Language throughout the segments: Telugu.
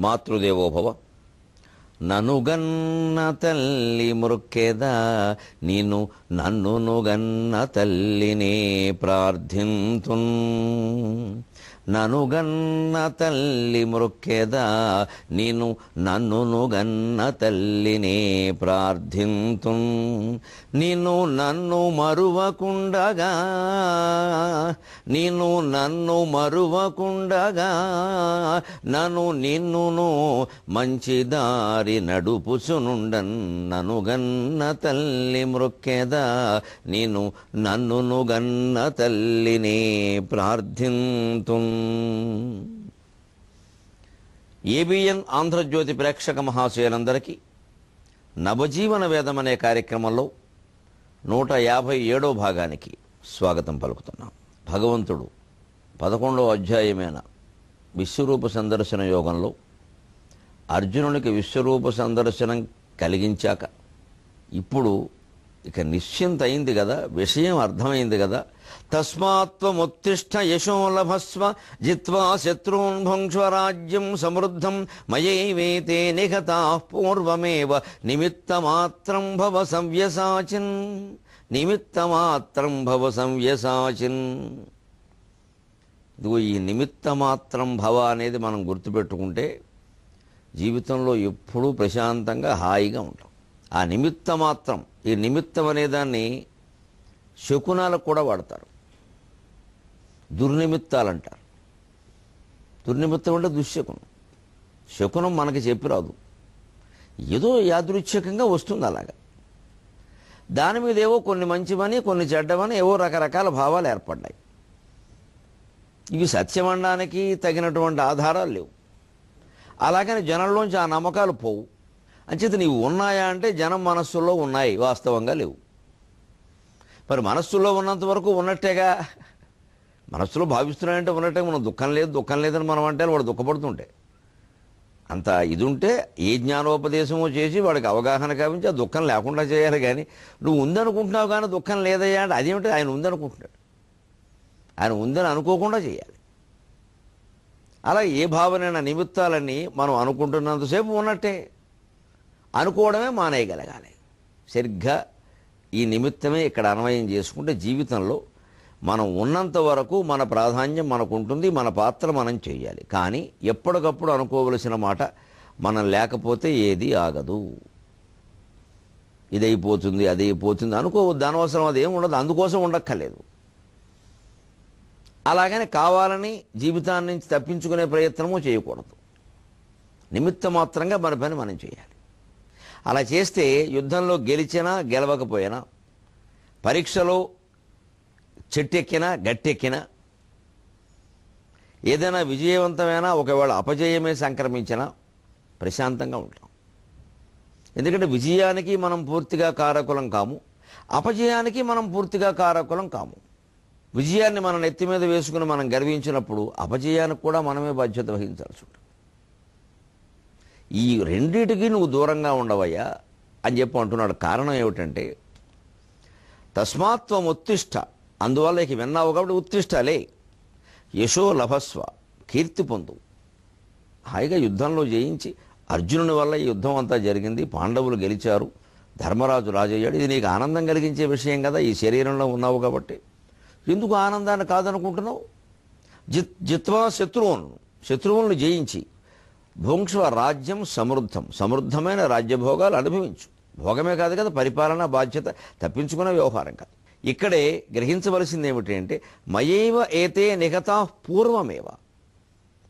మాతృదేవోభవ. ననుగన్న తల్లి మృక్కెదా నేను నన్నునుగన్న తల్లినే ప్రార్థింతున్. ననుగన్న తల్లి మృక్కెదా నేను నన్నునుగన్న తల్లినే ప్రార్థింతున్. నిన్ను నన్ను మరువకుండగా నిన్ను నన్ను మరువకుండగా నన్ను నిన్నును మంచిదారి నడుపుచునుండన్. ననుగన్న తల్లి మృక్కెదా నేను నన్నునుగన్న తల్లినే ప్రార్థింతున్. ఏబిఎన్ ఆంధ్రజ్యోతి ప్రేక్షక మహాశయులందరికీ నవజీవన వేదం అనే కార్యక్రమంలో 157వ భాగానికి స్వాగతం పలుకుతున్నాం. భగవంతుడు 11వ అధ్యాయమైన విశ్వరూప సందర్శన యోగంలో అర్జునునికి విశ్వరూప సందర్శనం కలిగించాక ఇప్పుడు ఇక నిశ్చింత అయింది కదా, విషయం అర్థమైంది కదా. తస్మాత్వముత్తిష్ట యశో లభస్వ జిత్వా శత్రూన్ భుంక్ష్వ రాజ్యం సమృద్ధం మయైవేతే నిహతాః పూర్వమేవ నిమిత్తమాత్రం భవ సంవ్యసాచిన్. నిమిత్తమాత్రం భవ సంవ్యసాచిన్. ఇదిగో ఈ నిమిత్తమాత్రం భవ అనేది మనం గుర్తుపెట్టుకుంటే జీవితంలో ఎప్పుడూ ప్రశాంతంగా హాయిగా ఉంటాం. ఆ నిమిత్తమాత్రం, ఈ నిమిత్తం అనేదాన్ని శకునాలకు కూడా వాడతారు. దుర్నిమిత్తాలంటారు. దుర్నిమిత్తం అంటే దుశ్శకునం. శకునం మనకి చెప్పి రాదు, ఏదో యాదృచ్ఛికంగా వస్తుంది. అలాగా దాని మీద ఏవో కొన్ని మంచివని కొన్ని చెడ్డవని ఏవో రకరకాల భావాలు ఏర్పడ్డాయి. ఇవి సత్యమనడానికి తగినటువంటి ఆధారాలు లేవు. అలాగని జనంలోంచి ఆ నమ్మకాలు పోవు. అంచేత నీవు ఉన్నాయా అంటే జనం మనస్సుల్లో ఉన్నాయి, వాస్తవంగా లేవు. మరి మనస్సులో ఉన్నంత వరకు ఉన్నట్టేగా. మనస్సులో భావిస్తున్నాయంటే ఉన్నట్టే. మనం దుఃఖం లేదు దుఃఖం లేదని మనం అంటే వాడు దుఃఖపడుతుంటే అంత ఇది ఉంటే ఏ జ్ఞానోపదేశమో చేసి వాడికి అవగాహన కావించి ఆ దుఃఖం లేకుండా చేయాలి. కానీ నువ్వు ఉందనుకుంటున్నావు కానీ దుఃఖం లేదయ్యా అంటే అదేమిటి? ఆయన ఉందనుకుంటున్నాడు. ఆయన ఉందని అనుకోకుండా చేయాలి. అలా ఏ భావనైనా నిమిత్తాలన్నీ మనం అనుకుంటున్నంతసేపు ఉన్నట్టే, అనుకోవడమే మానేయగలగాలి. సరిగ్గా ఈ నిమిత్తమే ఇక్కడ అన్వయం చేసుకుంటే జీవితంలో మనం ఉన్నంత వరకు మన ప్రాధాన్యం మనకు ఉంటుంది, మన పాత్ర మనం చేయాలి. కానీ ఎప్పటికప్పుడు అనుకోవలసిన మాట మనం లేకపోతే ఏది ఆగదు. ఇదైపోతుంది అదైపోతుంది అనుకోవద్దు, అనవసరం, అదేం ఉండదు, అందుకోసం ఉండక్కర్లేదు. అలాగని కావాలని జీవితాన్ని నుంచి తప్పించుకునే ప్రయత్నము చేయకూడదు. నిమిత్త మాత్రంగా మన పని మనం చేయాలి. అలా చేస్తే యుద్ధంలో గెలిచినా గెలవకపోయినా, పరీక్షలో చెట్టెక్కినా గట్టెక్కినా, ఏదైనా విజయవంతమైనా ఒకవేళ అపజయమే సంక్రమించినా ప్రశాంతంగా ఉంటాం. ఎందుకంటే విజయానికి మనం పూర్తిగా కారకులం కాము, అపజయానికి మనం పూర్తిగా కారకులం కాము. విజయాన్ని మన నెత్తి మీద వేసుకుని మనం గర్వించినప్పుడు అపజయానికి కూడా మనమే బాధ్యత వహించాల్సి ఉంటుంది. ఈ రెండిటికి నువ్వు దూరంగా ఉండవయ్యా అని చెప్పి అంటున్నాడు. కారణం ఏమిటంటే తస్మాత్వం ఉత్తిష్ట, అందువల్ల ఇక విన్నావు కాబట్టి ఉత్తిష్టాలే, యశో లభస్వ, కీర్తి పొందు. హాయిగా యుద్ధంలో జయించి, అర్జునుని వల్ల ఈ యుద్ధం అంతా జరిగింది, పాండవులు గెలిచారు, ధర్మరాజు రాజయ్యాడు. ఇది నీకు ఆనందం కలిగించే విషయం కదా. ఈ శరీరంలో ఉన్నావు కాబట్టి ఎందుకు ఆనందాన్ని కాదనుకుంటున్నావు? జిత్వా శత్రువులను జయించి, భుంక్ష్వ రాజ్యం సమృద్ధం, సమృద్ధమైన రాజ్యభోగాలు అనుభవించు. భోగమే కాదు కదా, పరిపాలన బాధ్యత తప్పించుకునే వ్యవహారం కాదు. ఇక్కడే గ్రహించవలసింది ఏమిటి అంటే మయైవ ఏతే నిగతా పూర్వమేవ.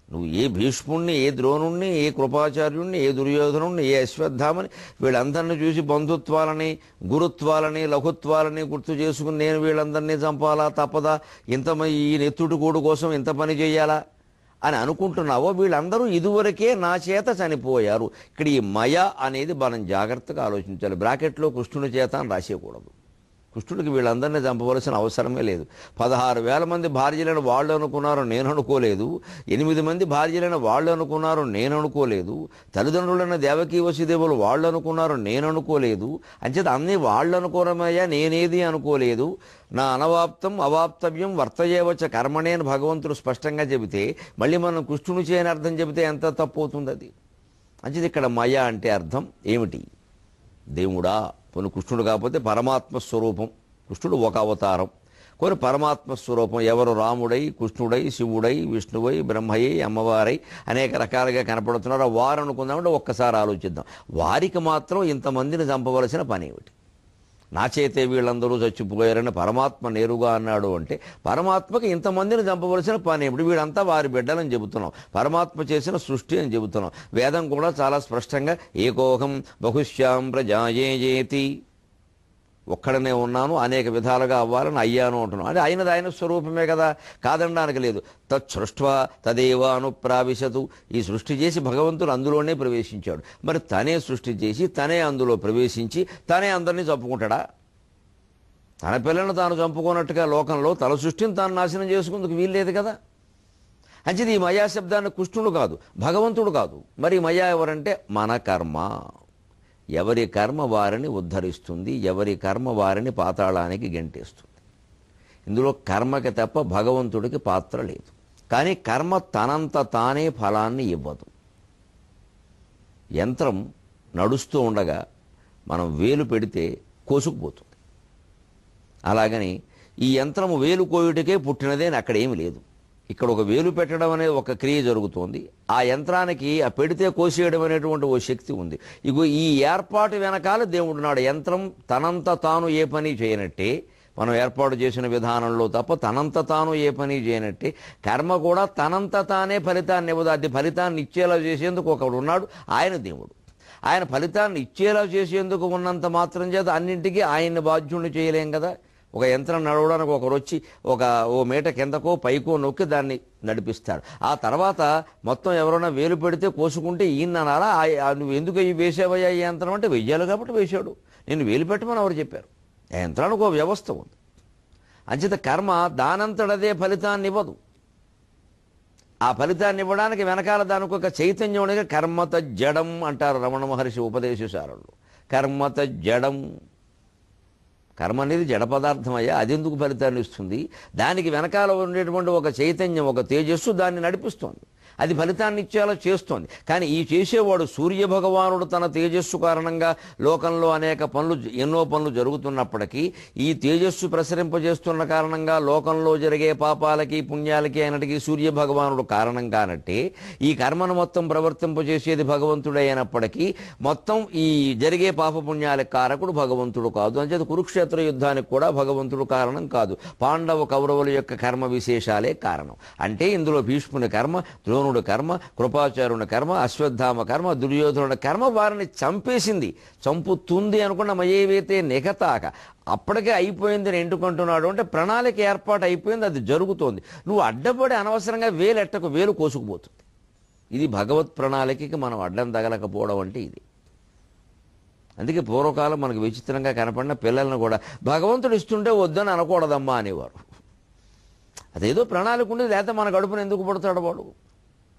నువ్వు ఏ భీష్ముణ్ణి, ఏ ద్రోణుణ్ణి, ఏ కృపాచార్యుణ్ణి, ఏ దుర్యోధనుణ్ణి, ఏ అశ్వత్థామని వీళ్ళందరినీ చూసి బంధుత్వాలని, గురుత్వాలని, లఘుత్వాలని గుర్తు చేసుకుని నేను వీళ్ళందరినీ చంపాలా, తప్పదా, ఈ నెత్తుటి కూడు కోసం ఇంత పని చేయాలా అని అనుకుంటున్నావో వీళ్ళందరూ ఇదివరకే నా చేత చనిపోయారు. ఇక్కడ ఈ మయ అనేది మనం జాగ్రత్తగా ఆలోచించాలి. బ్రాకెట్లో కృష్ణుని చేత అని రాసేయకూడదు. కృష్ణుడికి వీళ్ళందరినీ చంపవలసిన అవసరమే లేదు. 16,000 మంది భార్యలను వాళ్ళు అనుకున్నారు, నేను అనుకోలేదు. 8 మంది భార్యలను వాళ్ళు అనుకున్నారు, నేను అనుకోలేదు. తల్లిదండ్రులైన దేవకీ వసుదేవులు వాళ్ళు అనుకున్నారు, నేను అనుకోలేదు. అంచేత అన్నీ వాళ్ళు అనుకోవడమయ్యా, నేనేది అనుకోలేదు. నా అనవాప్తం అవాప్తవ్యం వర్తయేవచ కర్మణే అని భగవంతుడు స్పష్టంగా చెబితే మళ్ళీ మనం కృష్ణుని చేయని అర్థం చెబితే ఎంత తప్పు అవుతుంది అది. అంచేది ఇక్కడ మయ అంటే అర్థం ఏమిటి? దేవుడా. కొన్ని కృష్ణుడు కాకపోతే పరమాత్మ స్వరూపం. కృష్ణుడు ఒక అవతారం. కొన్ని పరమాత్మ స్వరూపం. ఎవరు రాముడై, కృష్ణుడై, శివుడై, విష్ణువై, బ్రహ్మయ్యై, అమ్మవారై అనేక రకాలుగా కనపడుతున్నారు. వారు అనుకుందామంటే ఒక్కసారి ఆలోచిద్దాం. వారికి మాత్రం ఇంతమందిని చంపవలసిన పని ఏమిటి? నా చేతే వీళ్ళందరూ చచ్చిపోయారని పరమాత్మ నేరుగా అన్నాడు అంటే పరమాత్మకి ఇంతమందిని చంపవలసిన పని ఏమిటి? వీళ్ళంతా వారి బిడ్డలని చెబుతున్నాం. పరమాత్మ చేసిన సృష్టి అని చెబుతున్నాం. వేదం కూడా చాలా స్పష్టంగా ఏకోహం బహుశ్యాం ప్రజాయేతి, ఒక్కడనే ఉన్నాను అనేక విధాలుగా అవ్వాలని అయ్యాను అంటున్నాను. అంటే అయినది ఆయన స్వరూపమే కదా, కాదనడానికి లేదు. తత్సృష్ట్వా తదేవ అనుప్రావిశతు, ఈ సృష్టి చేసి భగవంతుడు అందులోనే ప్రవేశించాడు. మరి తనే సృష్టి చేసి తనే అందులో ప్రవేశించి తనే అందరినీ చంపుకుంటాడా? తన పిల్లలను తాను చంపుకున్నట్టుగా లోకంలో తన సృష్టిని తాను నాశనం చేసుకుందుకు వీల్లేదు కదా. అంచేది ఈ మయా శబ్దాన్ని కృష్ణుడు కాదు, భగవంతుడు కాదు. మరి మయా ఎవరంటే మన కర్మ. ఎవరి కర్మ వారిని ఉద్ధరిస్తుంది, ఎవరి కర్మ వారిని పాతాళానికి గెంటేస్తుంది. ఇందులో కర్మకి తప్ప భగవంతుడికి పాత్ర లేదు. కానీ కర్మ తనంత తానే ఫలాన్ని ఇవ్వదు. యంత్రం నడుస్తూ ఉండగా మనం వేలు పెడితే కోసుకుపోతుంది. అలాగని ఈ యంత్రము వేలు కోయుటికే పుట్టినదే అని అక్కడ ఏమి లేదు. ఇక్కడ ఒక వేలు పెట్టడం అనే ఒక క్రియ జరుగుతోంది. ఆ యంత్రానికి ఆ పెడితే కోసేయడం అనేటువంటి ఓ శక్తి ఉంది. ఇగో ఈ ఏర్పాటు వెనకాల దేవుడు నాడు. యంత్రం తనంత తాను ఏ పని చేయనట్టే, మనం ఏర్పాటు చేసిన విధానంలో తప్ప తనంత తాను ఏ పని చేయనట్టే కర్మ కూడా తనంత తానే ఫలితాన్ని ఇవ్వదు. అది ఫలితాన్ని ఇచ్చేలా చేసేందుకు ఒకడు ఉన్నాడు, ఆయన దేవుడు. ఆయన ఫలితాన్ని ఇచ్చేలా చేసేందుకు ఉన్నంత మాత్రం చేత అన్నింటికీ ఆయన్ని బాధ్యుణ్ణి చేయలేం కదా. ఒక యంత్రం నడవడానికి ఒకరు వచ్చి ఓ మీట కిందకో పైకో నొక్కి దాన్ని నడిపిస్తాడు. ఆ తర్వాత మొత్తం ఎవరైనా వేలు పెడితే కోసుకుంటే ఈయన అనాలా, నువ్వు ఎందుకు వేసావయ్యా ఈ యంత్రం అంటే వెయ్యాలి కాబట్టి వేశాడు. నేను వేలు పెట్టమని ఎవరు చెప్పారు? ఆ యంత్రానికి ఒక వ్యవస్థ ఉంది. అంచేత కర్మ దానంతటదే ఫలితాన్ని ఇవ్వదు. ఆ ఫలితాన్ని ఇవ్వడానికి వెనకాల దానికి ఒక చైతన్యం ఉండగా కర్మత జడం అంటారు రమణ మహర్షి ఉపదేశసారంలో. కర్మత జడం. కర్మ అనేది జడ పదార్థం అయ్యా, అది ఎందుకు ఫలితాన్ని ఇస్తుంది? దానికి వెనకాల ఉండేటువంటి ఒక చైతన్యం, ఒక తేజస్సు దాన్ని నడిపిస్తోంది. అది ఫలితాన్ని ఇచ్చేలా చేస్తోంది. కానీ ఈ చేసేవాడు సూర్యభగవానుడు తన తేజస్సు కారణంగా లోకంలో ఎన్నో పనులు జరుగుతున్నప్పటికీ ఈ తేజస్సు ప్రసరింపజేస్తున్న కారణంగా లోకంలో జరిగే పాపాలకి పుణ్యాలకి అయినటికి సూర్యభగవానుడు కారణం కానట్టే ఈ కర్మను మొత్తం ప్రవర్తింపజేసేది భగవంతుడే అయినప్పటికీ మొత్తం ఈ జరిగే పాపపుణ్యాలకు కారకుడు భగవంతుడు కాదు. అంచేత కురుక్షేత్ర యుద్ధానికి కూడా భగవంతుడు కారణం కాదు. పాండవ కౌరవుల యొక్క కర్మ విశేషాలే కారణం. అంటే ఇందులో భీష్ముని కర్మ, ద్రోణుడి కర్మ, కృపాచార్యుని కర్మ, అశ్వత్థామ కర్మ, దుర్యోధనుడి కర్మ వారిని చంపేసింది. చంపుతుంది అనుకున్న మయేవైతే నిగతాక అప్పటికే అయిపోయింది అని ఎందుకుంటున్నాడు అంటే ప్రణాళిక ఏర్పాటు అయిపోయింది, అది జరుగుతోంది. నువ్వు అడ్డపడి అనవసరంగా వేలెట్టకు, వేలు కోసుకుపోతుంది. ఇది భగవత్ ప్రణాళికకి మనం అడ్డం తగలకపోవడం అంటే ఇది. అందుకే పూర్వకాలం మనకు విచిత్రంగా కనపడిన పిల్లలను కూడా భగవంతుడు ఇస్తుంటే వద్దని అనకూడదమ్మా అనేవారు. అదేదో ప్రణాళిక ఉండేది, లేకపోతే మన గడుపును ఎందుకు పడతాడు వాడు?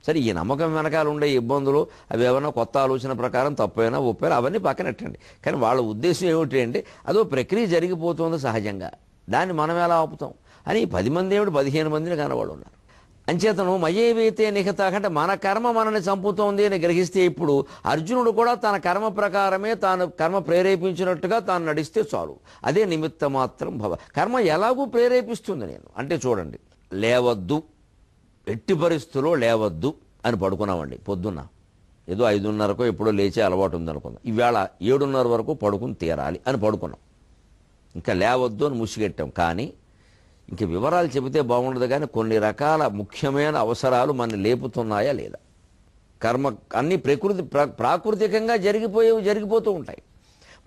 సరే, ఈ నమ్మకం వెనకాల ఉండే ఇబ్బందులు అవి ఏమైనా కొత్త ఆలోచన ప్రకారం తప్పైనా ఒప్పైనా అవన్నీ పక్కనెట్టండి. కానీ వాళ్ళ ఉద్దేశం ఏమిటి అంటే అదో ప్రక్రియ జరిగిపోతుంది సహజంగా, దాన్ని మనం ఎలా ఆపుతాం అని 10 మంది ఏమిటి 15 మందిని కనవాళ్ళు ఉన్నారు. అంచేతను మయేవైతే నిహత అంటే మన కర్మ మనల్ని చంపుతోంది అని గ్రహిస్తే ఇప్పుడు అర్జునుడు కూడా తన కర్మ ప్రకారమే తాను కర్మ ప్రేరేపించినట్టుగా తాను నడిస్తే చాలు. అదే నిమిత్త మాత్రం భవ. కర్మ ఎలాగూ ప్రేరేపిస్తుంది. నేను అంటే చూడండి, లేవద్దు, ఎట్టి పరిస్థితుల్లో లేవద్దు అని పడుకున్నామండి. పొద్దున్న ఏదో 5:30కో ఎప్పుడో లేచే అలవాటు ఉందనుకుందాం. ఈవేళ 7:30 వరకు పడుకుని తీరాలి అని పడుకున్నాం. ఇంకా లేవద్దు అని ముసిగెట్టాం. కానీ ఇంక వివరాలు చెబితే బాగుండదు, కానీ కొన్ని రకాల ముఖ్యమైన అవసరాలు మన లేపుతున్నాయా లేదా? కర్మ అన్నీ ప్రాకృతికంగా జరిగిపోతూ ఉంటాయి.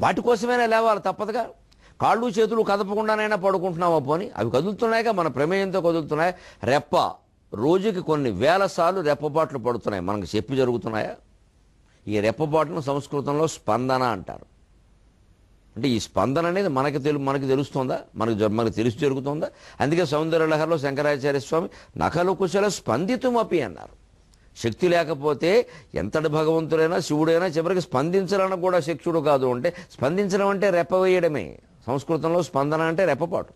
వాటి కోసమైనా లేవాలి, తప్పదుగా. కాళ్ళు చేతులు కదపకుండానైనా పడుకుంటున్నామా పోని? అవి కదులుతున్నాయిగా, మన ప్రమేయంతో కదులుతున్నాయి. రెప్ప రోజుకి కొన్ని వేల సార్లు రెప్పపాట్లు పడుతున్నాయి, మనకు చెప్పి జరుగుతున్నాయా? ఈ రెప్పపాట్లను సంస్కృతంలో స్పందన అంటారు. అంటే ఈ స్పందన అనేది మనకి తెలుస్తుందా, మనకు తెలిసి జరుగుతుందా? అందుకే సౌందర్యలహరిలో శంకరాచార్య స్వామి నకలు కుశల స్పందితుమపి అన్నారు. శక్తి లేకపోతే ఎంతటి భగవంతుడైనా శివుడైనా చివరికి స్పందించడానికి కూడా శక్తుడు కాదు. అంటే స్పందించడం అంటే రెప్పవేయడమే. సంస్కృతంలో స్పందన అంటే రెప్పపాటు.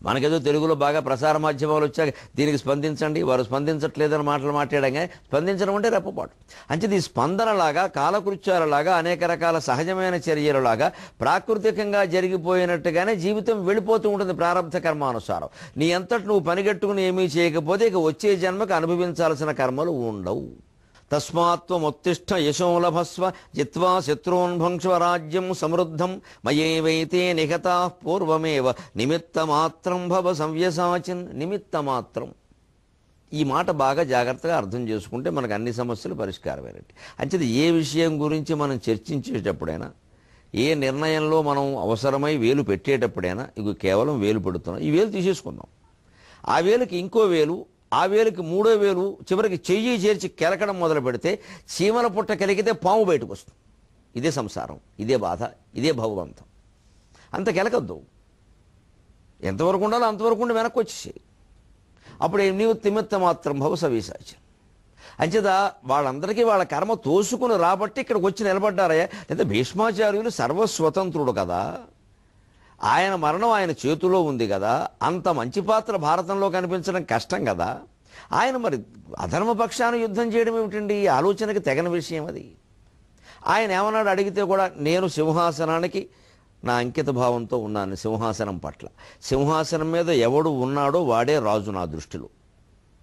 మనకేదో తెలుగులో బాగా ప్రసార మాధ్యమాలు వచ్చాక దీనికి స్పందించండి, వారు స్పందించట్లేదని మాటలు మాట్లాడగా స్పందించడం అంటే రెప్పపాటు. అంచేది ఈ స్పందనలాగా, కాలకృత్యాలలాగా, అనేక రకాల సహజమైన చర్యలలాగా ప్రాకృతికంగా జరిగిపోయినట్టుగానే జీవితం వెళ్ళిపోతూ ఉంటుంది ప్రారంభ కర్మానుసారం. నీ అంతటి నువ్వు పనిగట్టుకుని ఏమీ చేయకపోతే ఇక వచ్చే జన్మకు అనుభవించాల్సిన కర్మలు ఉండవు. తస్మాత్వముత్తిష్ట యశోలభస్వ జిత్వా శత్రూన్భంక్ష్వ రాజ్యం సమృద్ధం మయేవైతే నిహతా పూర్వమేవ నిమిత్తమాత్రం భవ సంవ్యసాచిన్. నిమిత్తమాత్రం, ఈ మాట బాగా జాగ్రత్తగా అర్థం చేసుకుంటే మనకు అన్ని సమస్యలు పరిష్కారమైనట్టు. అంచేది ఏ విషయం గురించి మనం చర్చించేటప్పుడైనా, ఏ నిర్ణయంలో మనం అవసరమై వేలు పెట్టేటప్పుడైనా ఇక కేవలం వేలు పెడుతున్నాం, ఈ వేలు తీసేసుకుందాం, ఆ వేలుకి ఇంకో వేలు, ఆ వేలుకి మూడో వేలు, చివరికి చెయ్యి చేర్చి కెలకడం మొదలు పెడితే చీమల పుట్ట కెలికితే పాము బయటకు వస్తుంది. ఇదే సంసారం, ఇదే బాధ, ఇదే భగవంతం. అంత కెలకద్దు, ఎంతవరకు ఉండాలో అంతవరకు ఉండి వెనక్కి వచ్చేసి అప్పుడు నీవు తిమిత్త మాత్రం భవ సవిసాచి. అంచేత వాళ్ళందరికీ వాళ్ళ కర్మ తోసుకుని రాబట్టి ఇక్కడికి వచ్చి నిలబడ్డారయ్యా. లేదా భీష్మాచార్యులు సర్వస్వతంత్రుడు కదా, ఆయన మరణం ఆయన చేతిలో ఉంది కదా, అంత మంచి పాత్ర భారతంలో కనిపించడం కష్టం కదా, ఆయన మరి అధర్మపక్షాన యుద్ధం చేయడం ఏమిటండి? ఈ ఆలోచనకి తెగని విషయం అది. ఆయన ఏమన్నాడు అడిగితే కూడా, నేను సింహాసనానికి నా అంకిత భావంతో ఉన్నాను, సింహాసనం పట్ల. సింహాసనం మీద ఎవడు ఉన్నాడో వాడే రాజు నా దృష్టిలో.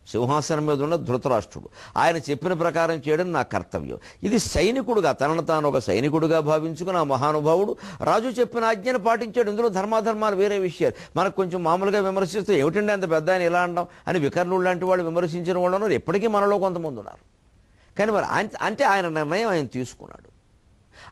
సింహాసనం మీద ఉన్న ధృతరాష్ట్రుడు, ఆయన చెప్పిన ప్రకారం చేయడం నా కర్తవ్యం. ఇది సైనికుడుగా, తనను తాను ఒక సైనికుడుగా భావించుకుని ఆ మహానుభావుడు రాజు చెప్పిన ఆజ్ఞను పాటించాడు. ఇందులో ధర్మాధర్మాలు వేరే విషయాలు. మనకు కొంచెం మామూలుగా విమర్శిస్తూ ఏమిటండి అంత పెద్ద ఆయన ఇలా అనడం అని వికర్ణుడు లాంటి వాళ్ళు విమర్శించిన వాళ్ళు ఉన్నారు, ఎప్పటికీ మనలో కొంతమంది ఉన్నారు. కానీ మరి అంటే ఆయన నిర్ణయం ఆయన తీసుకున్నాడు,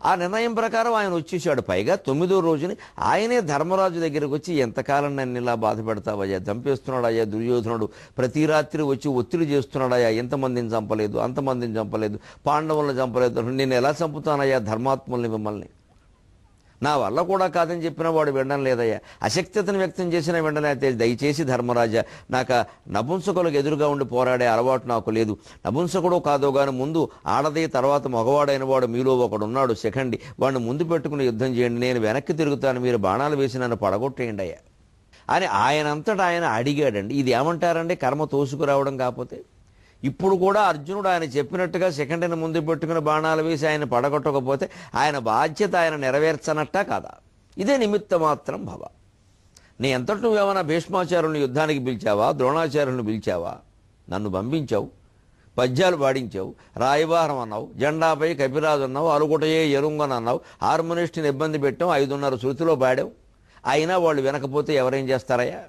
ఆ నిర్ణయం ప్రకారం ఆయన వచ్చేసాడు. పైగా 9వ రోజుని ఆయనే ధర్మరాజు దగ్గరికి వచ్చి, ఎంతకాలం నన్ను ఇలా బాధ పెడతావయ్యా, చంపేస్తున్నాడయ్యా దుర్యోధనుడు, ప్రతి రాత్రి వచ్చి ఒత్తిడి చేస్తున్నాడయ్యా, ఎంతమందిని చంపలేదు, అంతమందిని చంపలేదు, పాండవులను చంపలేదు, నేను ఎలా చంపుతానయ్యా ధర్మాత్ముల్ని, మిమ్మల్ని నా వల్ల కూడా కాదని చెప్పిన వాడు వినడం లేదయ్యా, అశక్తతను వ్యక్తం చేసిన వెంటనే దయచేసి ధర్మరాజా, నాకు నపుంసకులకు ఎదురుగా ఉండి పోరాడే అలవాటు నాకు లేదు, నపుంసకుడు కాదో గాని ముందు ఆడది తర్వాత మగవాడైన వాడు మీలో ఒకడున్నాడు శిఖండి, వాడిని ముందు పెట్టుకుని యుద్ధం చేయండి, నేను వెనక్కి తిరుగుతాను, మీరు బాణాలు వేసి నన్ను పడగొట్టేయండి అయ్యా అని ఆయనంతటా ఆయన అడిగాడండి. ఇది ఏమంటారండి? కర్మ తోసుకురావడం కాకపోతే. ఇప్పుడు కూడా అర్జునుడు ఆయన చెప్పినట్టుగా సెకండ్ని ముందు పెట్టుకుని బాణాలు వేసి ఆయన పడగొట్టకపోతే ఆయన బాధ్యత ఆయన నెరవేర్చనట్టా కాదా? ఇదే నిమిత్త మాత్రం భవ. నీ ఎంతటి నువ్వేమైనా భీష్మాచార్యుని యుద్ధానికి పిలిచావా, ద్రోణాచార్యుని పిలిచావా? నన్ను పంపించావు, పద్యాలు పాడించావు, రాయబారం అన్నావు, జెండాపై కపిరాజు అన్నావు, అలుగుటయే ఎరుంగనన్నావు, హార్మోనిస్ట్ని ఇబ్బంది పెట్టావు, 5:30 శృతిలో పాడావు. అయినా వాళ్ళు వినకపోతే ఎవరేం చేస్తారయ్యా?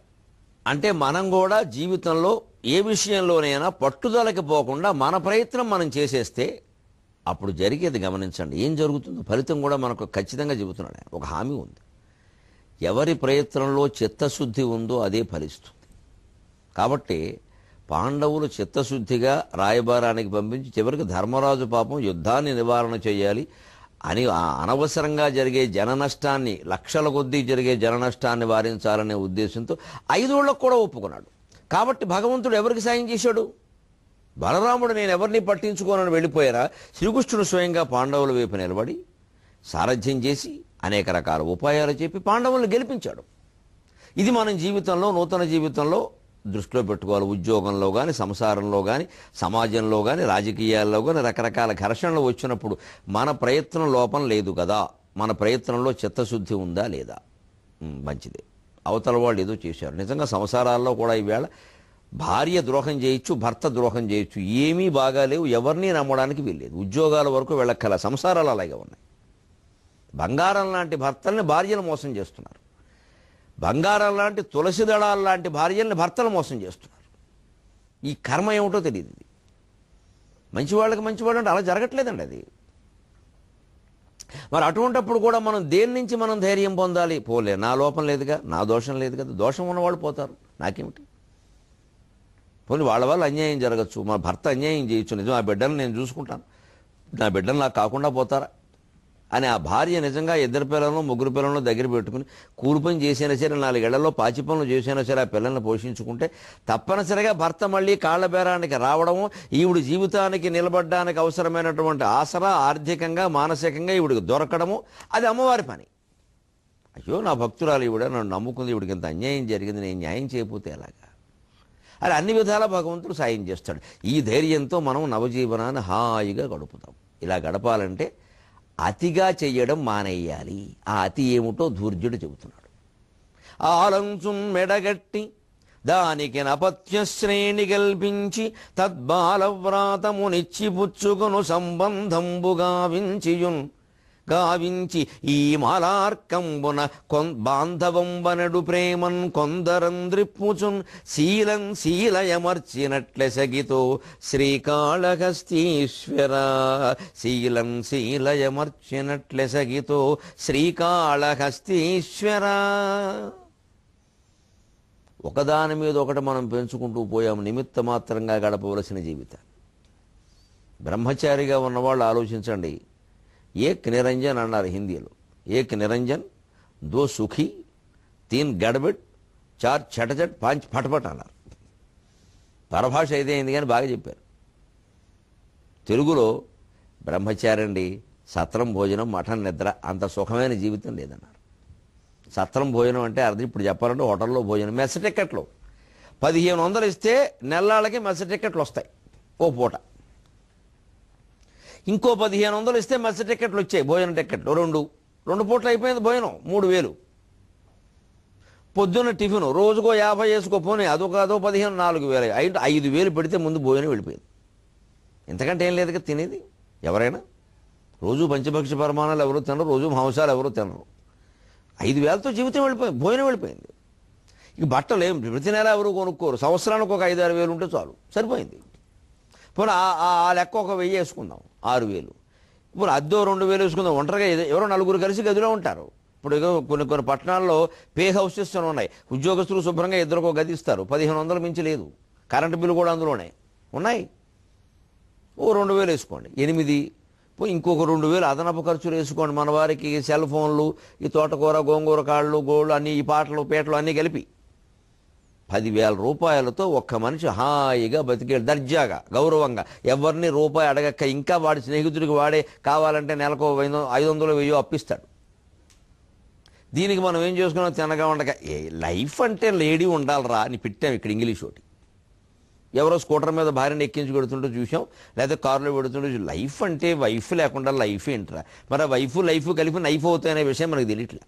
అంటే మనం కూడా జీవితంలో ఏ విషయంలోనైనా పట్టుదలకి పోకుండా మన ప్రయత్నం మనం చేసేస్తే అప్పుడు జరిగేది గమనించండి. ఏం జరుగుతుందో ఫలితం కూడా మనకు ఖచ్చితంగా చెబుతున్నాడు. ఒక హామీ ఉంది, ఎవరి ప్రయత్నంలో చిత్తశుద్ధి ఉందో అదే ఫలిస్తుంది. కాబట్టి పాండవులు చిత్తశుద్ధిగా రాయబారానికి పంపించి చివరికి ధర్మరాజు పాపం యుద్ధాన్ని నివారణ చేయాలి అని అనవసరంగా జరిగే జన నష్టాన్ని, లక్షల కొద్దీ జరిగే జన నష్టాన్ని వారించాలనే ఉద్దేశంతో 5 ఏళ్లకు కూడా ఒప్పుకున్నాడు. కాబట్టి భగవంతుడు ఎవరికి సాయం చేశాడు? బలరాముడు నేను ఎవరిని పట్టించుకోనని వెళ్ళిపోయారా, శ్రీకృష్ణుడు స్వయంగా పాండవుల వైపు నిలబడి సారథ్యం చేసి అనేక రకాల ఉపాయాలు చెప్పి పాండవులను గెలిపించాడు. ఇది మనం జీవితంలో, నూతన జీవితంలో దృష్టిలో పెట్టుకోవాలి. ఉద్యోగంలో కానీ, సంసారంలో కానీ, సమాజంలో కానీ, రాజకీయాల్లో కానీ రకరకాల ఘర్షణలు వచ్చినప్పుడు మన ప్రయత్నం లోపం లేదు కదా, మన ప్రయత్నంలో చిత్తశుద్ధి ఉందా లేదా? మంచిదే. అవతల వాళ్ళు ఏదో చేశారు. నిజంగా సంసారాల్లో కూడా ఈవేళ భార్య ద్రోహం చేయొచ్చు, భర్త ద్రోహం చేయొచ్చు, ఏమీ బాగాలేవు, ఎవరిని నమ్మడానికి వీల్లేదు. ఉద్యోగాల వరకు వెళ్ళక్కల, సంసారాలు అలాగే ఉన్నాయి. బంగారం లాంటి భర్తల్ని భార్యలు మోసం చేస్తున్నారు, బంగారం లాంటి తులసి దళాల లాంటి భార్యల్ని భర్తలు మోసం చేస్తున్నారు. ఈ కర్మ ఏమిటో తెలియదు. ఇది మంచివాళ్ళకి మంచివాళ్ళు అంటే అలా జరగట్లేదండి అది. మరి అటువంటిప్పుడు కూడా మనం దేని నుంచి మనం ధైర్యం పొందాలి? పోలే, నా లోపం లేదుగా, నా దోషం లేదు కదా, దోషం ఉన్నవాళ్ళు పోతారు, నాకేమిటి? పోనీ వాళ్ళ వల్ల అన్యాయం జరగచ్చు, మా భర్త అన్యాయం చేయొచ్చు, నిజం, ఆ బిడ్డలను నేను చూసుకుంటాను, నా బిడ్డలు నాకు కాకుండా పోతారా? అని ఆ భార్య నిజంగా ఇద్దరు పిల్లలను ముగ్గురు పిల్లలను దగ్గర పెట్టుకుని కూలి పని చేసినా సరే 4 ఏళ్లలో పాచి పనులు చేసినా సరే ఆ పిల్లల్ని పోషించుకుంటే తప్పనిసరిగా భర్త మళ్ళీ కాళ్ల బేరానికి రావడము, ఈవిడ జీవితానికి నిలబడడానికి అవసరమైనటువంటి ఆసరా ఆర్థికంగా మానసికంగా ఈవిడికి దొరకడము, అది అమ్మవారి పని. అయ్యో నా భక్తురాలు ఈవిడ, నన్ను నమ్ముకుంది, ఈవిడికి ఇంత అన్యాయం జరిగింది, నేను న్యాయం చేయకపోతే ఎలాగా అని అన్ని విధాలా భగవంతుడు సాయం చేస్తాడు. ఈ ధైర్యంతో మనం నవజీవనాన్ని హాయిగా గడుపుతాం. ఇలా గడపాలంటే అతిగా చెయ్యడం మానేయాలి. ఆ అతి ఏమిటో ధూర్జుడు చెబుతున్నాడు. ఆలంచున్ మెడగట్టి దానికి నపత్య శ్రేణి కల్పించి తద్బాలవ్రాతమునిచ్చి పుచ్చుకొను సంబంధంబుగా వించియున్ గావించి ఈ మాలార్కంబున బాంధవంబనడు ప్రేమన్ కొందరంద్రిప్పుచున్ శీలం శీలయమర్చినట్లె సగితో శ్రీకాళహస్తీశ్వర. శీలం శీలయమర్చినట్లె సగితో శ్రీకాళహస్తీశ్వర. ఒకదాని మీద ఒకటి మనం పెంచుకుంటూ పోయాము, నిమిత్త మాత్రంగా గడపవలసిన జీవితం. బ్రహ్మచారిగా ఉన్నవాళ్ళు ఆలోచించండి. ఏక్ నిరంజన్ అన్నారు హిందీలో. ఏక్ నిరంజన్, 2 సుఖీ, 3 గడబిడ్, 4 చటచట్, 5 ఫటఫట్ అన్నారు. పరభాష అయితే అయింది కానీ బాగా చెప్పారు. తెలుగులో బ్రహ్మచారి అండి, సత్రం భోజనం మఠం నిద్ర, అంత సుఖమైన జీవితం లేదన్నారు. సత్రం భోజనం అంటే అర్థం ఇప్పుడు చెప్పాలంటే హోటల్లో భోజనం. మెస్ టికెట్లు 1500 ఇస్తే నెలలకి మెస్ టికెట్లు వస్తాయి ఓ పూట. ఇంకో 1500 ఇస్తే మెస్ టికెట్లు వచ్చాయి, భోజన టికెట్లు. రెండు పూటలు అయిపోయింది భోజనం, 3000. పొద్దున్న టిఫిన్ రోజుకో 50 వేసుకోపోని, అదో 15, 4000. 5000 పెడితే ముందు భోజనం వెళ్ళిపోయింది. ఇంతకంటే ఏం లేదు కదా తినేది. ఎవరైనా రోజు పంచభక్ష పరిమాణాలు ఎవరు తినరు, రోజు మాంసాలు ఎవరు తినరు. 5000తో జీవితం వెళ్ళిపోయింది, భోజనం వెళ్ళిపోయింది. ఇక బట్టలు ఏం ప్రతి నెల ఎవరు కొనుక్కోరు, సంవత్సరానికి ఒక 5-6 వేలు ఉంటే చాలు, సరిపోయింది. పోనీ ఆ లెక్క ఒక 1000 వేసుకుందాం, 6000. ఇప్పుడు అద్దె 2000 వేసుకుందాం. ఒంటరిగా ఎవరో 4 కలిసి గదిలో ఉంటారు. ఇప్పుడు కొన్ని పట్టణాల్లో పే హౌసెస్ అని ఉన్నాయి. ఉద్యోగస్తులు శుభ్రంగా ఇద్దరికి ఒక గది ఇస్తారు, 1500 మించి లేదు. కరెంటు బిల్లు కూడా అందులోనే ఉన్నాయి. ఓ 2000 వేసుకోండి, 8. ఇంకొక 2000 అదనపు ఖర్చులు వేసుకోండి. మన వారికి సెల్ ఫోన్లు, ఈ తోటకూర, గోంగూర కాళ్ళు, గోళ్ళు అన్నీ, ఈ పాటలు పీటలు అన్నీ కలిపి 10,000 రూపాయలతో ఒక్క మనిషి హాయిగా బతికే, దర్జాగా, గౌరవంగా, ఎవరిని రూపాయి అడగక్క. ఇంకా వాడి స్నేహితుడికి వాడే కావాలంటే నెలకు 500, 1000 అప్పిస్తాడు. దీనికి మనం ఏం చేసుకున్నాం, తినగా ఉండగా లైఫ్ అంటే లేడీ ఉండాలరా అని పెట్టాం ఇక్కడ ఇంగ్లీష్ ఒకటి. ఎవరో స్కూటర్ మీద భార్యను ఎక్కించి పెడుతుంటూ చూసాం, లేదా కారులో పెడుతుంటూ చూసాం. లైఫ్ అంటే వైఫ్ లేకుండా లైఫ్ ఏంట్రా. మరి వైఫ్ లైఫ్ కలిపి నైఫ్ అవుతాయనే విషయం మనకు తెలియట్లే.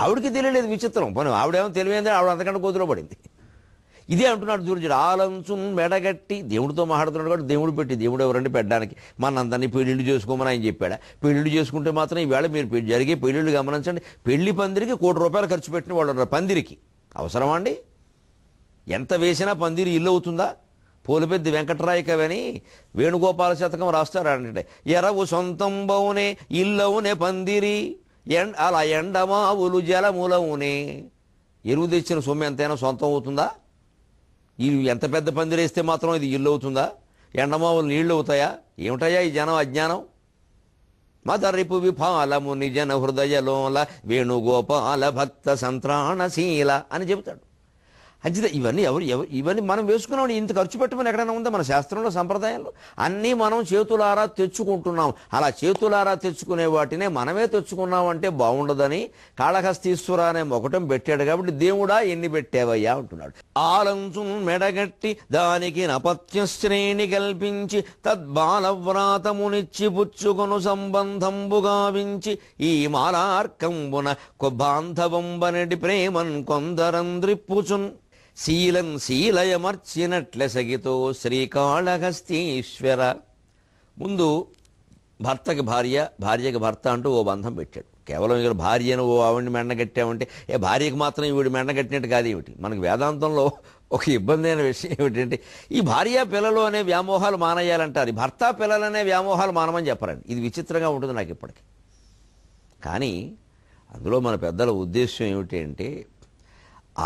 ఆవిడకి తెలియలేదు, విచిత్రం. పోనీ ఆవిడేమో తెలియదు, ఆవిడ అంతకంటే గోతులో పడింది. ఇదే అంటున్నాడు సూర్యుడు. ఆలంచున్ మెడగట్టి, దేవుడితో మాట్లాడుతున్నాడు కాబట్టి దేవుడు పెట్టి, దేవుడు ఎవరండి పెట్టడానికి, మనందరినీ పెళ్ళిళ్ళు చేసుకోమని ఆయన చెప్పాడా? పెళ్ళిళ్ళు చేసుకుంటే మాత్రం ఈవేళ మీరు జరిగే పెళ్ళిళ్ళు గమనించండి. పెళ్లి పందిరికి ₹1,00,00,000 ఖర్చు పెట్టిన వాళ్ళు ఉన్నారు. పందిరికి అవసరమా అండి? ఎంత వేసినా పందిరి ఇల్లు అవుతుందా? పోలిపెద్ది వెంకటరాయ కవని వేణుగోపాల శతకం రాస్తారంటే, ఎరవు సొంతం బౌనే ఇల్లవునే పందిరి అలా ఎండమావులు జలములవునే. ఎరువు తెచ్చిన సొమ్ము ఎంతైనా సొంతం అవుతుందా? ఇది ఎంత పెద్ద పందిరేస్తే మాత్రం ఇది ఇల్లు అవుతుందా? ఎండమావులు నీళ్లు అవుతాయా? ఏమిటయ్యా ఈ జనం అజ్ఞానం. మదరిపు విఫాలము నిజన హృదయలోల వేణుగోపాల భక్త సంత్రాణశీల అని చెబుతాడు. అంతే. ఇవన్నీ మనం వేసుకున్నాం. ఇంత ఖర్చు పెట్టమని ఎక్కడైనా ఉందా మన శాస్త్రంలో, సంప్రదాయంలో? అన్నీ మనం చేతులారా తెచ్చుకుంటున్నాం. అలా చేతులారా తెచ్చుకునే వాటినే మనమే తెచ్చుకున్నాం అంటే బాగుండదని కాళహస్తీశ్వర అనే మొకటం పెట్టాడు. కాబట్టి దేవుడా ఎన్ని పెట్టావయ్యా అంటున్నాడు. ఆలంచున్ మెడగట్టి దానికి నపత్య శ్రేణి కల్పించి తద్బాలవ్రాతమునిచ్చి పుచ్చుకొను సంబంధంబుగా వించి ఈ మాలార్కంబున బాంధవంబనడి ప్రేమన్ కొందరంద్రిప్పుచున్ శీలం శీలయమర్చినట్లె సగితో శ్రీకాళహస్తీశ్వర. ముందు భర్తకి భార్య, భార్యకి భర్త అంటూ ఓ బంధం పెట్టాడు. కేవలం ఇక్కడ భార్యను ఓ ఆవిడ్ని మెండగట్టామంటే భార్యకి మాత్రం ఈవిడ మెండగట్టినట్టు కాదు. ఏమిటి మనకి వేదాంతంలో ఒక ఇబ్బంది అయిన విషయం ఏమిటంటే, ఈ భార్య పిల్లలు అనే వ్యామోహాలు మానేయాలంటారు, భర్త పిల్లలు అనే వ్యామోహాలు మానమని చెప్పరండి. ఇది విచిత్రంగా ఉంటుంది నాకు ఇప్పటికీ. కానీ అందులో మన పెద్దల ఉద్దేశం ఏమిటి అంటే,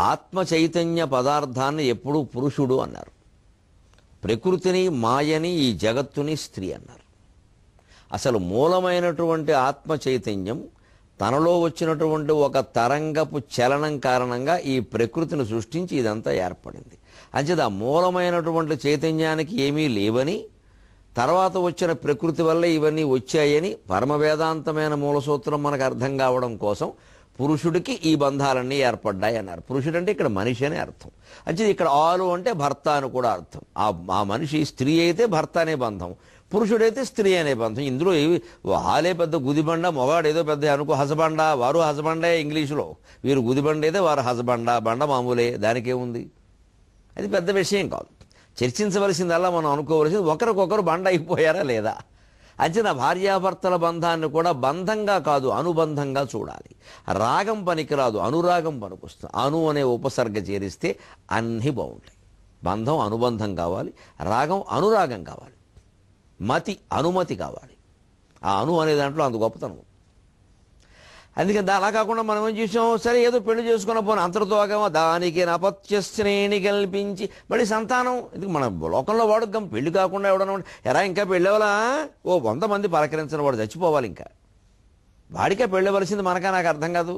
ఆత్మ చైతన్య పదార్థాన్ని ఎప్పుడూ పురుషుడు అన్నారు, ప్రకృతిని మాయని ఈ జగత్తుని స్త్రీ అన్నారు. అసలు మూలమైనటువంటి ఆత్మ చైతన్యం తనలో వచ్చినటువంటి ఒక తరంగపు చలనం కారణంగా ఈ ప్రకృతిని సృష్టించి ఇదంతా ఏర్పడింది. అంచేది ఆ మూలమైనటువంటి చైతన్యానికి ఏమీ లేవని, తర్వాత వచ్చిన ప్రకృతి వల్ల ఇవన్నీ వచ్చాయని పరమవేదాంతమైన మూలసూత్రం మనకు అర్థం కావడం కోసం పురుషుడికి ఈ బంధాలన్నీ ఏర్పడ్డాయి అన్నారు. పురుషుడు అంటే ఇక్కడ మనిషి అనే అర్థం. అంచేది ఇక్కడ ఆలు అంటే భర్త అని కూడా అర్థం. ఆ మనిషి స్త్రీ అయితే భర్త అనే బంధం, పురుషుడైతే స్త్రీ అనే బంధం. ఇందులో ఆలే పెద్ద గుదిబండ, మొగాడు ఏదో పెద్ద అనుకో హజబండ, వారు హజబండే ఇంగ్లీషులో, వీరు గుదిబండ అయితే వారు హజబండ, బండ మామూలే, దానికేముంది, అది పెద్ద విషయం కాదు. చర్చించవలసిందల్లా మనం అనుకోవలసింది ఒకరికొకరు బండ అయిపోయారా లేదా. అంచేత భార్యాభర్తల బంధాన్ని కూడా బంధంగా కాదు అనుబంధంగా చూడాలి. రాగం పనికిరాదు, అనురాగం పనికొస్తుంది. అను అనే ఉపసర్గ చేరిస్తే అన్నీ బాగుంటాయి. బంధం అనుబంధం కావాలి, రాగం అనురాగం కావాలి, మతి అనుమతి కావాలి. ఆ అను అనే దాంట్లో అంత గొప్పతనం. అందుకని అలా కాకుండా మనం ఏం చేసాం, సరే ఏదో పెళ్లి చేసుకున్న పోనీ అంతర్తోగమో దానికి నపత్య శ్రేణి కల్పించి మళ్ళీ సంతానం. ఇది మన లోకంలో వాడుకం. పెళ్లి కాకుండా ఎవడన్నా ఎరా ఇంకా పెళ్ళేవాళ్ళ, ఓ 100 మంది పలకరించిన వాడు చచ్చిపోవాలి, ఇంకా వాడికే పెళ్ళవలసింది మనకా, నాకు అర్థం కాదు.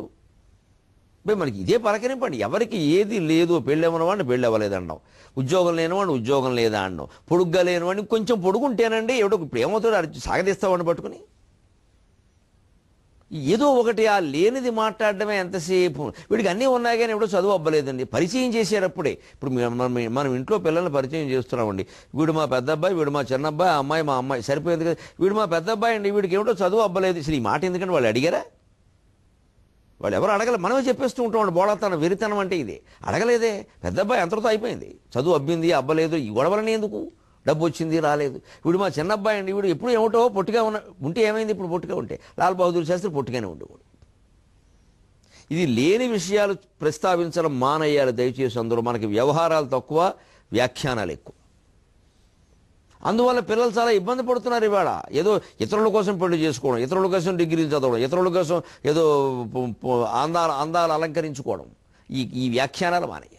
మనకి ఇదే పలకరింపండి. ఎవరికి ఏది లేదు, పెళ్ళేమన్న వాడిని పెళ్ళవలేదు అన్నాం, ఉద్యోగం లేనివాడిని ఉద్యోగం లేదా అన్నాం, పొడుగ్గా లేనివాడిని కొంచెం పొడుగుంటేనండి ఎవడో ఇప్పుడు ఏమవుతాడు సాగదీస్తావాడిని పట్టుకుని. ఏదో ఒకటి ఆ లేనిది మాట్లాడడమే ఎంతసేపు. వీడికి అన్నీ ఉన్నాయి కానీ ఎవడో చదువు అవ్వలేదండి. పరిచయం చేసేటప్పుడే ఇప్పుడు మనం ఇంట్లో పిల్లల్ని పరిచయం చేస్తున్నామండి. వీడు మా పెద్ద అబ్బాయి, వీడు మా చిన్న అబ్బాయి, ఆ అమ్మాయి మా అమ్మాయి, సరిపోయింది కదా. వీడు మా పెద్ద అబ్బాయి అండి, వీడికి ఏమిటో చదువు అవ్వలేదు. అసలు ఈ మాట ఎందుకంటే వాళ్ళు అడిగారా, వాళ్ళు ఎవరు అడగలేదు, మనమే చెప్పేస్తూ ఉంటాం. బోళతనం వెరితనం అంటే ఇదే. అడగలేదే, పెద్ద అబ్బాయి అంతటితో అయిపోయింది, చదువు అబ్బింది అబ్బలేదు, ఈ గొడవలని ఎందుకు, డబ్బు వచ్చింది రాలేదు. వీడు మా చిన్న అబ్బాయి అండి, వీడు ఎప్పుడు ఏమిటో పొట్టిగా ఉంటే ఏమైంది, ఇప్పుడు పొట్టిగా ఉంటే లాల్ బహదూర్ శాస్త్రి పొట్టిగానే ఉండేవాడు. ఇది లేని విషయాలు ప్రస్తావించడం మానయ్యాలి దయచేసి. అందరూ మనకి వ్యవహారాలు తక్కువ, వ్యాఖ్యానాలు ఎక్కువ. అందువల్ల పిల్లలు చాలా ఇబ్బంది పడుతున్నారు ఇవాళ. ఏదో ఇతరుల కోసం పెళ్లి చేసుకోవడం, ఇతరుల కోసం డిగ్రీలు చదవడం, ఇతరుల కోసం ఏదో అందాలు అలంకరించుకోవడం, ఈ వ్యాఖ్యానాలు మానేయాలి.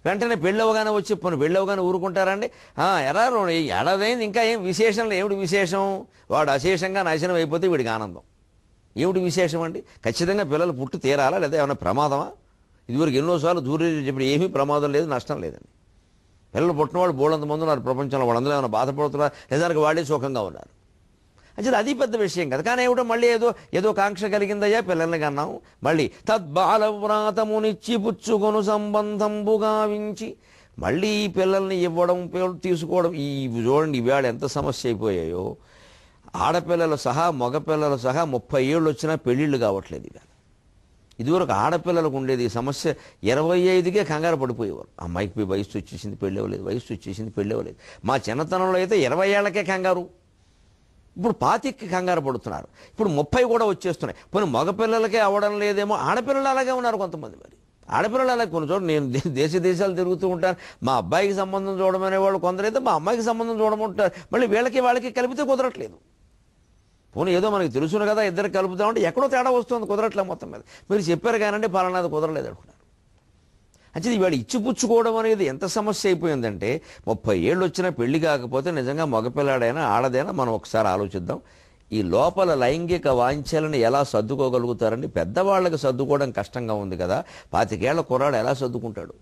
వెంటనే పెళ్ళవగానే వచ్చి పెళ్ళవగానే ఊరుకుంటారండి. ఎరా ఏడాదైంది ఇంకా ఏం విశేషం, ఏమిటి విశేషం, వాడు అశేషంగా నాశనం అయిపోతే వీడికి ఆనందం. ఏమిటి విశేషం అండి? ఖచ్చితంగా పిల్లలు పుట్టి తీరాలా, లేదా ఏమైనా ప్రమాదమా? ఇదివరకు ఎన్నోసార్లు దూరం చెప్పి ఏమీ ప్రమాదం లేదు, నష్టం లేదండి. పిల్లలు పుట్టినవాడు బోళ్ళంత మంది ఉన్నారు ప్రపంచంలో, వాళ్ళందరూ ఏమైనా బాధపడుతున్నారు, లేదా వాళ్ళే సుఖంగా ఉన్నారు. అంటే అది పెద్ద విషయం కదా. కానీ ఏమిటో మళ్ళీ ఏదో కాంక్ష కలిగిందయ్యా పిల్లల్ని కన్నాం, మళ్ళీ తద్బాలవ్రాతమునిచ్చి పుచ్చుకొను సంబంధంబు గావించి మళ్ళీ ఈ పిల్లల్ని ఇవ్వడం తీసుకోవడం. ఈ చూడండి ఈవేళ ఎంత సమస్య అయిపోయాయో. ఆడపిల్లలు సహా మగపిల్లలు సహా 30 ఏళ్ళు వచ్చినా పెళ్ళిళ్ళు కావట్లేదు ఇవాళ. ఇదివరకు ఆడపిల్లలకు ఉండేది ఈ సమస్య. 25కే కంగారు పడిపోయేవారు. అమ్మాయికి వయసు వచ్చేసింది పెళ్ళవలేదు, వయసు వచ్చేసింది పెళ్ళవలేదు. మా చిన్నతనంలో అయితే 20 ఏళ్లకే కంగారు, ఇప్పుడు 25కి కంగారు పడుతున్నారు, ఇప్పుడు 30 కూడా వచ్చేస్తున్నాయి. పోనీ మగపిల్లలకే అవ్వడం లేదేమో, ఆడపిల్లలు అలాగే ఉన్నారు కొంతమంది. మరి ఆడపిల్లలు అలాగే కొన్ని చోట్ల నేను దేశాలు తిరుగుతూ ఉంటాను, మా అబ్బాయికి సంబంధం చూడమనే వాళ్ళు కొందరైతే మా అమ్మాయికి సంబంధం చూడమంటారు. మళ్ళీ వాళ్ళకి కలిపితే కుదరట్లేదు. పోనీ ఏదో మనకి తెలుసును కదా ఇద్దరు కలుపుతామంటే ఎక్కడో తేడా వస్తుంది, కుదరట్లేదు మొత్తం మీద. మీరు చెప్పారు కానండి పలానాది కుదరలేదు అనుకున్నారు. అంటే ఇవాళ ఇచ్చిపుచ్చుకోవడం అనేది ఎంత సమస్య అయిపోయిందంటే 30 ఏళ్ళు వచ్చినా పెళ్లి కాకపోతే నిజంగా మగపిల్లాడైనా ఆడదైనా మనం ఒకసారి ఆలోచిద్దాం. ఈ లోపల లైంగిక వాంఛలను ఎలా సర్దుకోగలుగుతారండి? పెద్దవాళ్ళకి సర్దుకోవడం కష్టంగా ఉంది కదా, 25 ఏళ్ల కుర్రాడు ఎలా సర్దుకుంటాడు?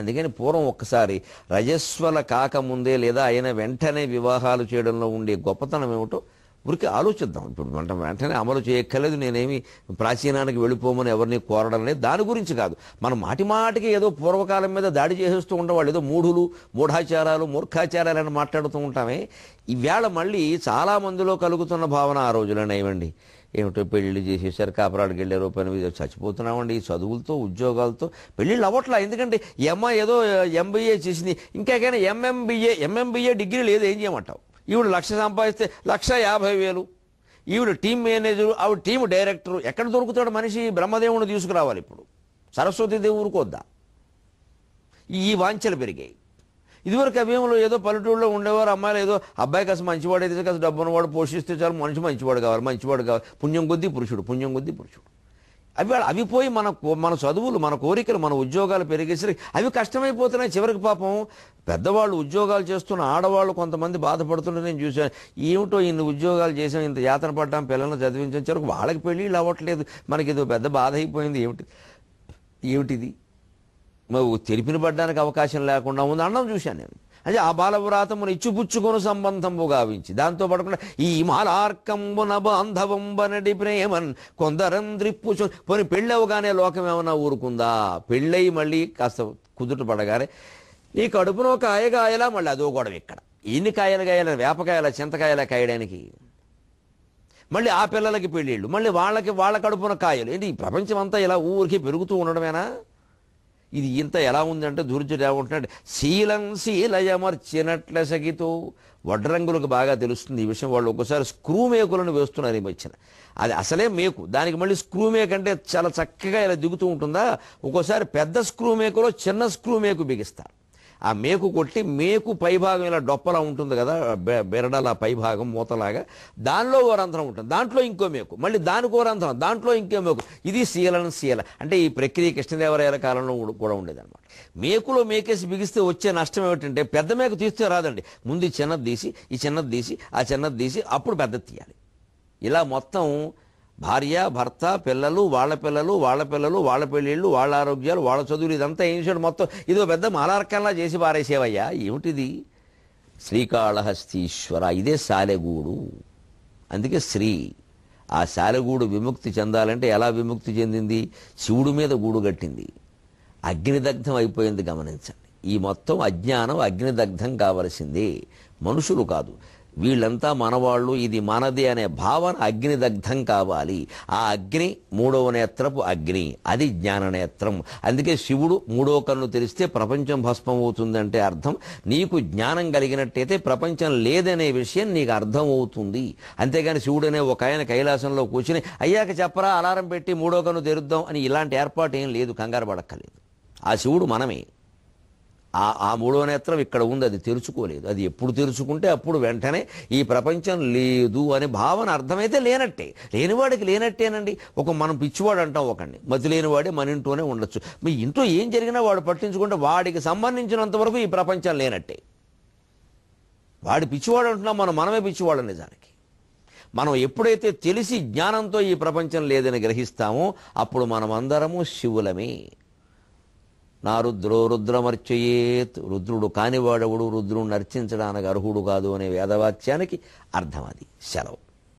అందుకని పూర్వం ఒక్కసారి రజస్వల కాకముందే లేదా అయిన వెంటనే వివాహాలు చేయడంలో ఉండే గొప్పతనం ఏమిటో ఊరికి ఆలోచిద్దాం. ఇప్పుడు వెంటనే అమలు చేయక్కర్లేదు, నేనేమి ప్రాచీనానికి వెళ్ళిపోమని ఎవరిని కోరడం లేదు, దాని గురించి కాదు. మనం మాటికి ఏదో పూర్వకాలం మీద దాడి చేసేస్తూ ఉంటాం, వాళ్ళు ఏదో మూఢాచారాలు మూర్ఖాచారాలని మాట్లాడుతూ ఉంటామే. ఈవేళ మళ్ళీ చాలామందిలో కలుగుతున్న భావన ఆ రోజులనే ఇవ్వండి, ఏమిటో పెళ్ళిళ్ళు చేసేసారు, కాపురాడికి వెళ్ళారు, పని మీద చచ్చిపోతున్నామండి. ఈ చదువులతో ఉద్యోగాలతో పెళ్ళిళ్ళు అవ్వట్లా. ఎందుకంటే ఈ అమ్మాయి ఏదో MBA చేసింది, ఇంకా కానీ ఎంఎంబీఏ డిగ్రీ లేదు, ఏం చేయమంటావు? ఈవిడ 1,00,000 సంపాదిస్తే 1,50,000. ఈవిడ టీమ్ మేనేజరు, ఆవిడ టీమ్ డైరెక్టరు. ఎక్కడ దొరుకుతాడు మనిషి? బ్రహ్మదేవుని తీసుకురావాలి. ఇప్పుడు సరస్వతీదేవి ఊరుకోద్దా? ఈ వాంఛలు పెరిగాయి. ఇదివరకు అవేములో ఏదో పల్లెటూరులో ఉండేవారు, అమ్మాయిలు ఏదో అబ్బాయి కాస్త మంచివాడు అయితే కాస్త డబ్బున్నవాడు పోషిస్తే చాలు, మంచివాడు కావాలి. పుణ్యం కొద్దీ పురుషుడు. అవి పోయి మన చదువులు, మన కోరికలు, మన ఉద్యోగాలు పెరిగేసరికి అవి కష్టమైపోతున్నాయి. చివరికి పాపం పెద్దవాళ్ళు ఉద్యోగాలు చేస్తున్న ఆడవాళ్ళు కొంతమంది బాధపడుతుంటే నేను చూశాను. ఏమిటో ఇన్ని ఉద్యోగాలు చేసాం, ఇంత యాతన పడ్డాం, పిల్లల్ని చదివించాం, చివరికి వాళ్ళకి పెళ్ళిళ్ళు అవ్వట్లేదు, మనకి ఏదో పెద్ద బాధ అయిపోయింది. ఏమిటిది? తెలిపిన పడ్డానికి అవకాశం లేకుండా ఉంది అన్నం చూశాను నేను. అంటే ఆ బాలవ్రాతమును ఇచ్చిపుచ్చుకొని సంబంధంబు గావించి దాంతో పడకుండా ఈ మాలార్కంబున బాంధవంబనడి ప్రేమన్ కొందరంద్రిప్పుచు పోని పెళ్ళవగానే లోకం ఏమన్నా ఊరుకుందా? పెళ్ళయి మళ్ళీ కాస్త కుదుట పడగానే నీ కడుపునో కాయగాయలా, మళ్ళీ అదో గొడవ ఇక్కడ. ఎన్ని కాయలు గాయాల, వేపకాయల చింతకాయల కాయడానికి, మళ్ళీ ఆ పిల్లలకి పెళ్ళిళ్ళు, మళ్ళీ వాళ్ళ కడుపున కాయలు. ఏంటి ఈ ప్రపంచం అంతా ఇలా ఊరికి పెరుగుతూ ఉండడమేనా? ఇది ఇంత ఎలా ఉందంటే దుర్జుడు ఏమంటున్నాడు, శీలం శీలయమర్చినట్ల సగితో. వడ్రంగులకు బాగా తెలుస్తుంది ఈ విషయం. వాళ్ళు ఒకసారి స్క్రూ మేకులను వేస్తున్నారు ఈ మధ్యన. అది అసలే మేకు, దానికి మళ్ళీ స్క్రూ మేకు అంటే చాలా చక్కగా ఇలా దిగుతూ ఉంటుందా. ఒక్కోసారి పెద్ద స్క్రూ మేకులో చిన్న స్క్రూ మేకు బిగిస్తారు. ఆ మేకు కొట్టి మేకు పైభాగం ఇలా డొప్పలా ఉంటుంది కదా, బెరడల పైభాగం మూతలాగా, దానిలో ఓ రంధ్రం ఉంటుంది, దాంట్లో ఇంకో మేకు, మళ్ళీ దానికి ఓ రంధ్రం, దాంట్లో ఇంకో మేకు. ఇది శీల. అంటే ఈ ప్రక్రియ కృష్ణదేవరాయల కాలంలో కూడా ఉండేదన్నమాట. మేకులో మేకేసి బిగిస్తే వచ్చే నష్టం ఏమిటంటే పెద్ద మేకు తీస్తే రాదండి. ముందు ఈ చిన్నది తీసి, ఈ చిన్నది తీసి, ఆ చిన్నది తీసి, అప్పుడు పెద్దది తీయాలి. ఇలా మొత్తం భార్య, భర్త, పిల్లలు, వాళ్ళ పెళ్ళిళ్ళు, వాళ్ళ ఆరోగ్యాలు, వాళ్ళ చదువులు, ఇదంతా ఏం చేయడం మొత్తం ఇదో పెద్ద మాలార్కంలా చేసి పారేసేవయ్యా. ఏమిటిది? శ్రీకాళహస్తీశ్వర, ఇదే సాలెగూడు. అందుకే శ్రీ. ఆ సాలెగూడు విముక్తి చెందాలంటే ఎలా విముక్తి చెందింది? శివుడి మీద గూడు కట్టింది, అగ్నిదగ్ధం అయిపోయింది. గమనించండి, ఈ మొత్తం అజ్ఞానం అగ్నిదగ్ధం కావలసిందే, మనుషులు కాదు. వీళ్ళంతా మనవాళ్ళు, ఇది మనది అనే భావన అగ్నిదగ్ధం కావాలి. ఆ అగ్ని మూడవ నేత్రపు అగ్ని, అది జ్ఞాననేత్రం. అందుకే శివుడు మూడో కన్ను తెరిస్తే ప్రపంచం భస్మం అవుతుందంటే అర్థం నీకు జ్ఞానం కలిగినట్టయితే ప్రపంచం లేదనే విషయం నీకు అర్థం అవుతుంది. అంతేగాని శివుడనే ఒక ఆయన కైలాసంలో కూర్చుని అయ్యాక చెప్పరా అలారం పెట్టి మూడో కన్ను తెరుద్దాం అని ఇలాంటి ఏర్పాటు ఏం లేదు, కంగారు పడక్కలేదు. ఆ శివుడు మనమే. ఆ మూడో నేత్రం ఇక్కడ ఉంది, అది తెరుచుకోలేదు. అది ఎప్పుడు తెరుచుకుంటే అప్పుడు వెంటనే ఈ ప్రపంచం లేదు అనే భావన అర్థమైతే లేనట్టే. లేనివాడికి లేనట్టేనండి. మనం పిచ్చివాడు అంటాం ఒకడిని, మతి లేనివాడే మన ఇంట్లోనే ఉండొచ్చు. మీ ఇంట్లో ఏం జరిగినా వాడు పట్టించుకుంటే వాడికి సంబంధించినంత వరకు ఈ ప్రపంచం లేనట్టే. వాడు పిచ్చివాడు అంటున్నాం, మనమే పిచ్చివాడు. నిజానికి మనం ఎప్పుడైతే తెలిసి జ్ఞానంతో ఈ ప్రపంచం లేదని గ్రహిస్తామో అప్పుడు మనమందరము శివులమే. నా రుద్రో రుద్రమర్చయేత్, రుద్రుడు కానివాడవుడు రుద్రుడిని అర్చించడానికి అర్హుడు కాదు అనే వేదవాక్యానికి అర్థం అది. సెలవు.